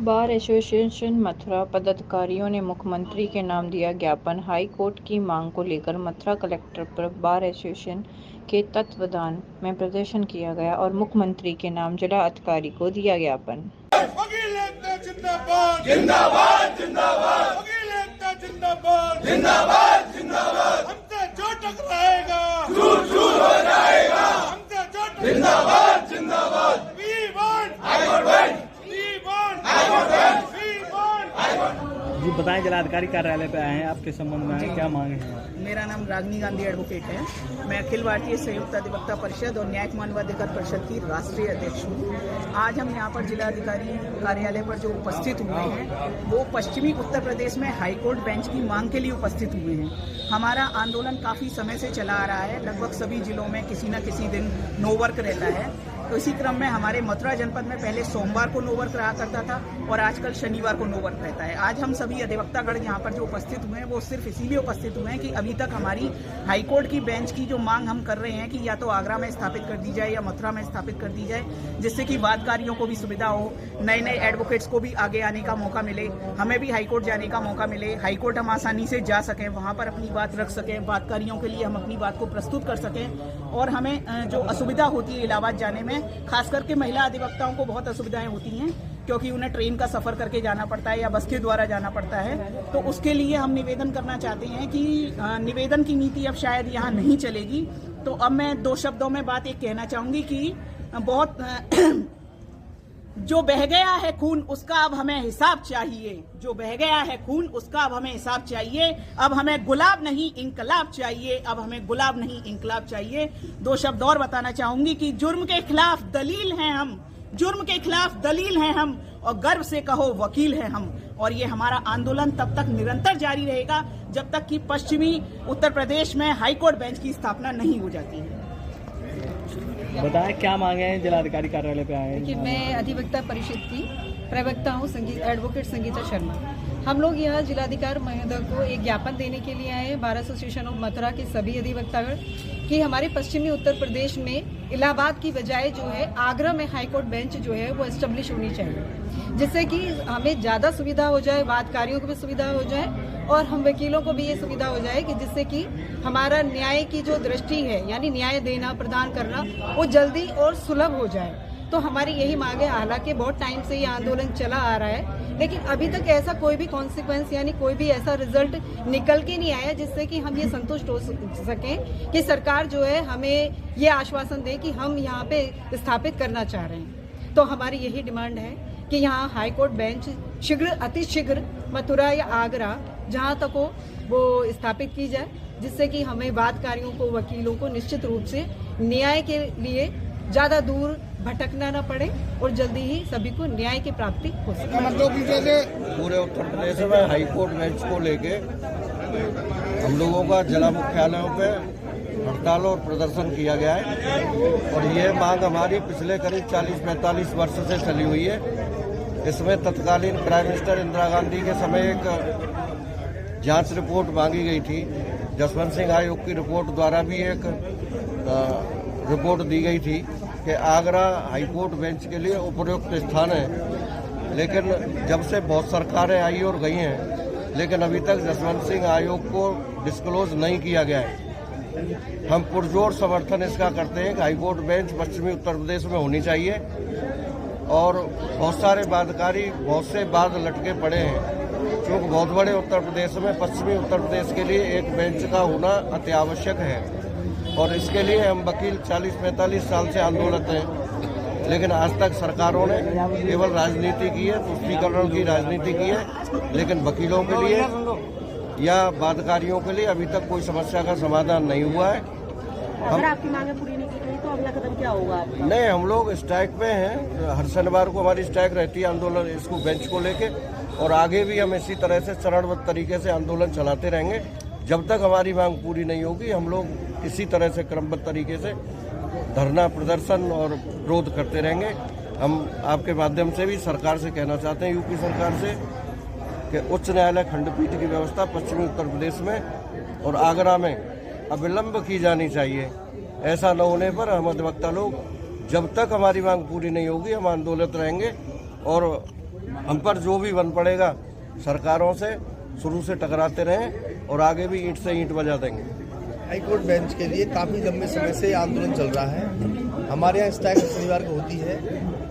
Bar association Mathura पदाधिकारियों ने मुख्यमंत्री के नाम दिया ज्ञापन। हाई कोर्ट की मांग को लेकर मथुरा कलेक्टर पर बार एसोसिएशन के तत्वावधान में प्रदर्शन किया गया और मुख्यमंत्री के नाम जिला अधिकारी को दिया ज्ञापन। वकील एकता जिंदाबाद जिंदाबाद जिंदाबाद, वकील एकता जिंदाबाद जिंदाबाद जिंदाबाद, हमसे जो टकराएगा चूर चूर हो जाएगा, हमसे जो जिंदाबाद जिंदाबाद, we want high court bench, we want high court bench, we want high court. जी बताएं, जिलाधिकारी कार्यालय पे आए हैं, आपके संबंध में आए, क्या मांगे हैं? मेरा नाम रागनी गांधी एडवोकेट है। मैं अखिल भारतीय संयुक्त अधिवक्ता परिषद और न्यायिक मानवाधिकार परिषद की राष्ट्रीय अध्यक्ष हूँ। आज हम यहाँ पर जिलाधिकारी कार्यालय पर जो उपस्थित हुए हैं वो पश्चिमी उत्तर प्रदेश में हाईकोर्ट बेंच की मांग के लिए उपस्थित हुए हैं। हमारा आंदोलन काफ़ी समय से चला आ रहा है, लगभग सभी जिलों में किसी न किसी दिन नो वर्क रहता है। तो इसी क्रम में हमारे मथुरा जनपद में पहले सोमवार को नो वर्क रहा करता था और आजकल शनिवार को नो वर्क रहता है। आज हम सभी अधिवक्तागण यहाँ पर जो उपस्थित हुए हैं वो सिर्फ इसीलिए उपस्थित हुए हैं कि अभी तक हमारी हाईकोर्ट की बेंच की जो मांग हम कर रहे हैं कि या तो आगरा में स्थापित कर दी जाए या मथुरा में स्थापित कर दी जाए, जिससे कि वादकारियों को भी सुविधा हो, नए नए एडवोकेट्स को भी आगे आने का मौका मिले, हमें भी हाईकोर्ट जाने का मौका मिले, हाईकोर्ट हम आसानी से जा सकें, वहाँ पर अपनी बात रख सकें, वादकारियों के लिए हम अपनी बात को प्रस्तुत कर सकें। और हमें जो असुविधा होती है इलाहाबाद जाने में, खास करके महिला अधिवक्ताओं को बहुत असुविधाएं होती हैं क्योंकि उन्हें ट्रेन का सफ़र करके जाना पड़ता है या बस के द्वारा जाना पड़ता है। तो उसके लिए हम निवेदन करना चाहते हैं कि निवेदन की नीति अब शायद यहाँ नहीं चलेगी। तो अब मैं दो शब्दों में बात एक कहना चाहूँगी कि बहुत जो बह गया है खून उसका अब हमें हिसाब चाहिए, जो बह गया है खून उसका अब हमें हिसाब चाहिए। अब हमें गुलाब नहीं इंकलाब चाहिए, अब हमें गुलाब नहीं इंकलाब चाहिए। दो शब्द और बताना चाहूंगी कि जुर्म के खिलाफ दलील हैं हम, जुर्म के खिलाफ दलील हैं हम और गर्व से कहो वकील हैं हम। और ये हमारा आंदोलन तब तक निरंतर जारी रहेगा जब तक कि पश्चिमी उत्तर प्रदेश में हाईकोर्ट बेंच की स्थापना नहीं हो जाती है। बताएं, क्या मांगे हैं? जिलाधिकारी कार्यालय पे आए हैं। कि मैं अधिवक्ता परिषद की प्रवक्ता हूँ, एडवोकेट संगीता शर्मा। हम लोग यहाँ जिलाधिकारी महोदय को एक ज्ञापन देने के लिए आए हैं, बार एसोसिएशन ऑफ मथुरा के सभी अधिवक्तागण, कि हमारे पश्चिमी उत्तर प्रदेश में इलाहाबाद की बजाय जो है आगरा में हाईकोर्ट बेंच जो है वो एस्टेब्लिश होनी चाहिए, जिससे कि हमें ज़्यादा सुविधा हो जाए, वादकारियों को भी सुविधा हो जाए और हम वकीलों को भी ये सुविधा हो जाए कि जिससे कि हमारा न्याय की जो दृष्टि है यानी न्याय देना प्रदान करना वो जल्दी और सुलभ हो जाए। तो हमारी यही मांग है। हालांकि बहुत टाइम से ये आंदोलन चला आ रहा है लेकिन अभी तक ऐसा कोई भी कॉन्सिक्वेंस यानी कोई भी ऐसा रिजल्ट निकल के नहीं आया जिससे कि हम ये संतुष्ट हो सकें कि सरकार जो है हमें ये आश्वासन दे कि हम यहाँ पे स्थापित करना चाह रहे हैं। तो हमारी यही डिमांड है कि यहाँ हाईकोर्ट बेंच शीघ्र अतिशीघ्र मथुरा या आगरा जहाँ तक हो वो स्थापित की जाए, जिससे कि हमें वादकारियों को, वकीलों को निश्चित रूप से न्याय के लिए ज़्यादा दूर भटकना न पड़े और जल्दी ही सभी को न्याय की प्राप्ति हो सके। पूरे उत्तर प्रदेश में हाईकोर्ट बेंच को लेके हम लोगों का जिला मुख्यालयों पे हड़ताल और प्रदर्शन किया गया है और ये मांग हमारी पिछले करीब 40-45 वर्ष से चली हुई है। इसमें तत्कालीन प्राइम मिनिस्टर इंदिरा गांधी के समय एक जांच रिपोर्ट मांगी गई थी। जसवंत सिंह आयोग की रिपोर्ट द्वारा भी एक रिपोर्ट दी गई थी कि आगरा हाईकोर्ट बेंच के लिए उपयुक्त स्थान है, लेकिन जब से बहुत सरकारें आई और गई हैं लेकिन अभी तक जसवंत सिंह आयोग को डिस्क्लोज नहीं किया गया है। हम पुरजोर समर्थन इसका करते हैं कि हाईकोर्ट बेंच पश्चिमी उत्तर प्रदेश में होनी चाहिए और बहुत सारे वादकारी बहुत से वाद लटके पड़े हैं क्योंकि बहुत बड़े उत्तर प्रदेश में पश्चिमी उत्तर प्रदेश के लिए एक बेंच का होना अति आवश्यक है और इसके लिए हम वकील 40-45 साल से आंदोलित हैं, लेकिन आज तक सरकारों ने केवल राजनीति की है, तुष्टीकरण की राजनीति की है, लेकिन वकीलों के लिए या वादकारियों के लिए अभी तक कोई समस्या का समाधान नहीं हुआ है। अगर आपकी मांगें पूरी नहीं की गई तो अगला कदम क्या होगा? नहीं, हम लोग स्ट्राइक में हैं। हर शनिवार को हमारी स्ट्राइक रहती है आंदोलन इसको बेंच को लेके और आगे भी हम इसी तरह से चरणबद्ध तरीके से आंदोलन चलाते रहेंगे। जब तक हमारी मांग पूरी नहीं होगी हम लोग इसी तरह से क्रमबद्ध तरीके से धरना प्रदर्शन और विरोध करते रहेंगे। हम आपके माध्यम से भी सरकार से कहना चाहते हैं, यूपी सरकार से, कि उच्च न्यायालय खंडपीठ की व्यवस्था पश्चिमी उत्तर प्रदेश में और आगरा में अविलंब की जानी चाहिए। ऐसा न होने पर हम अधिवक्ता लोग जब तक हमारी मांग पूरी नहीं होगी हम आंदोलित रहेंगे और हम पर जो भी बन पड़ेगा सरकारों से शुरू से टकराते रहें और आगे भी ईंट से ईंट बजा देंगे। हाईकोर्ट बेंच के लिए काफ़ी लंबे समय से आंदोलन चल रहा है। हमारे यहाँ स्ट्राइक शनिवार को होती है।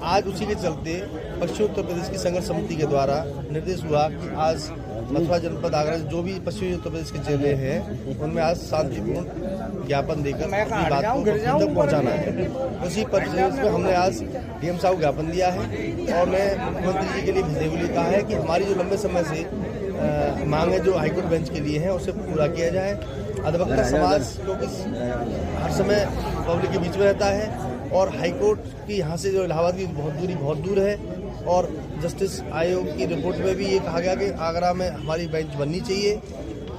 आज उसी के चलते पश्चिमी उत्तर प्रदेश की संघर्ष समिति के द्वारा निर्देश हुआ कि आज मथुरा जनपद आगरा जो भी पश्चिमी उत्तर प्रदेश के जिले हैं उनमें आज शांतिपूर्ण ज्ञापन देकर अपनी बात को तक पहुँचाना है। उसी परिप्रेक्ष्य में हमने आज डीएम साहब को ज्ञापन दिया है और मैं मुख्यमंत्री जी के लिए भेजने के लिए कहा है कि हमारी जो लंबे समय से मांगे जो हाईकोर्ट बेंच के लिए हैं उसे पूरा किया जाए। अधिवक्ता समाज क्योंकि हर समय पब्लिक के बीच में रहता है और हाईकोर्ट की यहाँ से जो इलाहाबाद की बहुत दूर है और जस्टिस आयोग की रिपोर्ट में भी ये कहा गया कि आगरा में हमारी बेंच बननी चाहिए।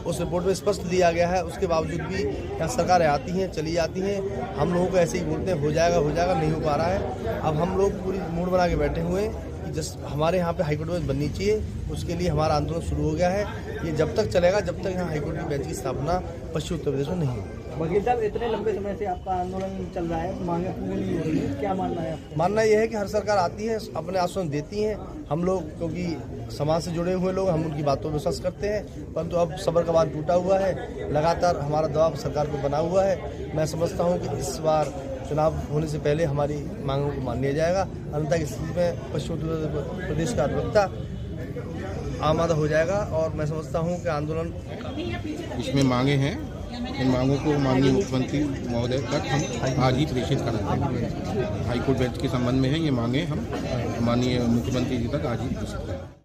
उस रिपोर्ट में स्पष्ट दिया गया है। उसके बावजूद भी यहाँ सरकारें आती हैं चली जाती हैं। हम लोगों को ऐसे ही बोलते हैं हो जाएगा नहीं हो पा रहा है। अब हम लोग पूरी मूड बना के बैठे हुए हैं कि हमारे यहाँ पे हाईकोर्ट बेंच बननी चाहिए। उसके लिए हमारा आंदोलन शुरू हो गया है। ये जब तक चलेगा जब तक यहाँ हाईकोर्ट की बेंच की स्थापना पश्चिमी उत्तर प्रदेश में नहीं होगी। वकील साहब, इतने लंबे समय से आपका आंदोलन चल रहा है, मांगे पूरी नहीं हो रही है, क्या मानना है आपका? मानना यह है कि हर सरकार आती है अपने आश्वासन देती है। हम लोग क्योंकि समाज से जुड़े हुए लोग हम उनकी बातों पर विश्वास करते हैं, परंतु अब सब्र का बांध टूटा हुआ है। लगातार हमारा दबाव सरकार पर बना हुआ है। मैं समझता हूँ कि इस बार चुनाव होने से पहले हमारी मांगों को मान लिया जाएगा। अन्यथा की स्थिति में पश्चिमी उत्तर प्रदेश का अधिवक्ता आमादा हो जाएगा और मैं समझता हूँ कि आंदोलन इसमें मांगे हैं। इन मांगों को माननीय मुख्यमंत्री महोदय तक हम आज ही प्रेषित कराते हैं। हाईकोर्ट बेंच के संबंध में है ये मांगे हम माननीय मुख्यमंत्री जी तक आज ही प्रेषित करें।